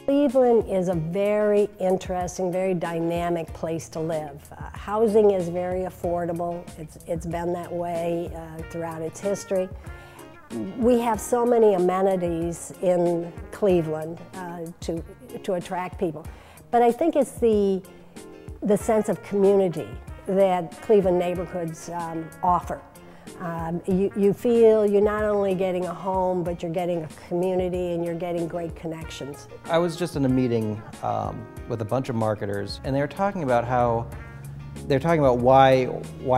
Cleveland is a very interesting, very dynamic place to live. Housing is very affordable. It's been that way throughout its history. We have so many amenities in Cleveland to attract people. But I think it's the sense of community that Cleveland neighborhoods offer. You feel you're not only getting a home, but you're getting a community and you're getting great connections. I was just in a meeting with a bunch of marketers, and they were talking about why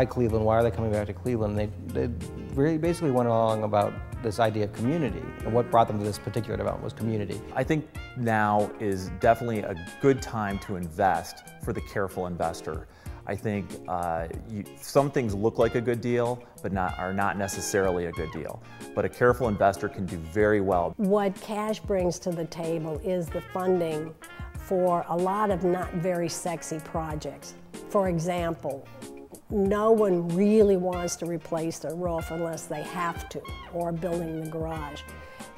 Cleveland, why are they coming back to Cleveland? They really basically went along about this idea of community, and what brought them to this particular development was community. I think now is definitely a good time to invest for the careful investor. I think some things look like a good deal, but are not necessarily a good deal. But a careful investor can do very well. What Cash brings to the table is the funding for a lot of not very sexy projects. For example, no one really wants to replace their roof unless they have to, or building the garage.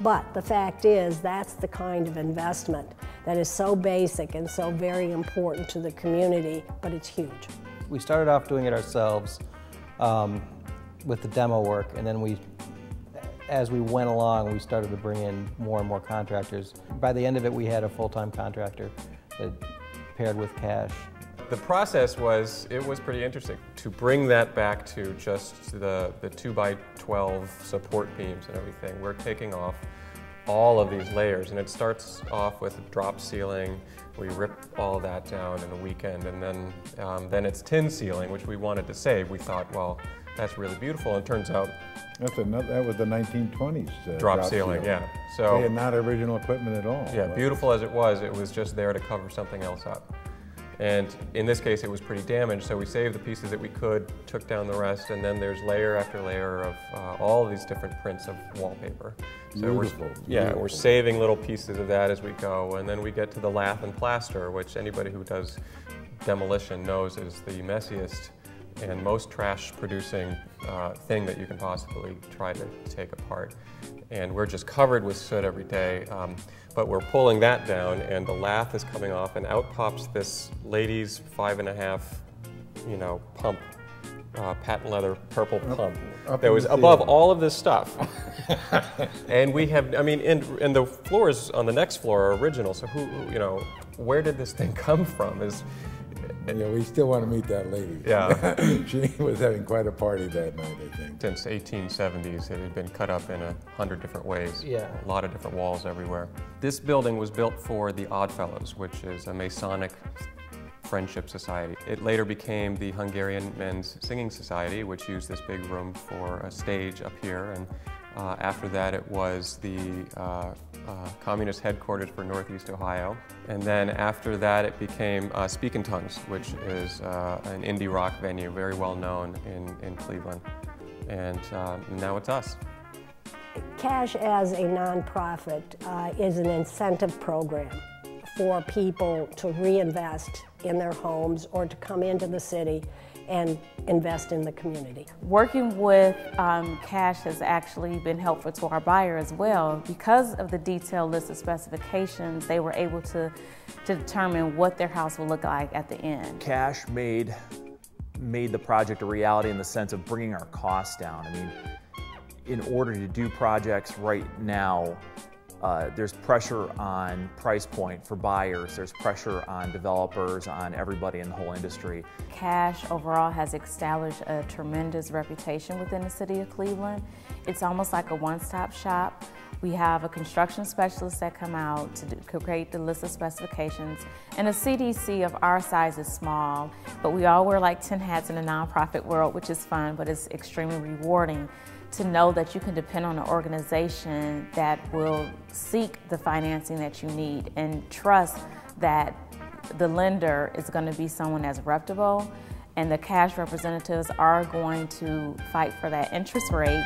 But the fact is, that's the kind of investment that is so basic and so very important to the community, but it's huge. We started off doing it ourselves with the demo work, and then as we went along, we started to bring in more and more contractors. By the end of it, we had a full-time contractor that paired with Cash. The process was pretty interesting. To bring that back to just the 2x12 support beams and everything, we're taking off all of these layers, and it starts off with a drop ceiling. We rip all of that down in a weekend, and then it's tin ceiling, which we wanted to save. We thought, well, that's really beautiful, and it turns out that was the 1920s drop ceiling, yeah. So they had not original equipment at all. Yeah, beautiful as it was just there to cover something else up. And in this case, it was pretty damaged, so we saved the pieces that we could, took down the rest, and then there's layer after layer of all of these different prints of wallpaper. So we're saving little pieces of that as we go, and then we get to the lath and plaster, which anybody who does demolition knows is the messiest and most trash-producing thing that you can possibly try to take apart. And we're just covered with soot every day. But we're pulling that down, and the lath is coming off, and out pops this ladies' 5.5, pump, patent leather purple pump that was above all of this stuff. And we have, and the floors on the next floor are original. So where did this thing come from? Yeah, we still want to meet that lady. Yeah. She was having quite a party that night, I think. Since 1870s, it had been cut up in 100 different ways. Yeah. A lot of different walls everywhere. This building was built for the Oddfellows, which is a Masonic friendship society. It later became the Hungarian Men's Singing Society, which used this big room for a stage up here. And after that, it was the communist headquarters for Northeast Ohio. And then after that, it became Speakin' Tongues, which is an indie rock venue, very well known in Cleveland. And now it's us. Cash as a nonprofit is an incentive program for people to reinvest in their homes or to come into the city and invest in the community. Working with Cash has actually been helpful to our buyer as well. Because of the detailed list of specifications, they were able to determine what their house will look like at the end. Cash made the project a reality in the sense of bringing our costs down. In order to do projects right now, there's pressure on price point for buyers, there's pressure on developers, on everybody in the whole industry. Cash overall has established a tremendous reputation within the city of Cleveland. It's almost like a one-stop shop. We have a construction specialist that come out to create the list of specifications, and a CDC of our size is small, but we all wear like 10 hats in the nonprofit world, which is fun, but it's extremely rewarding to know that you can depend on an organization that will seek the financing that you need and trust that the lender is going to be someone that's reputable, and the Cash representatives are going to fight for that interest rate.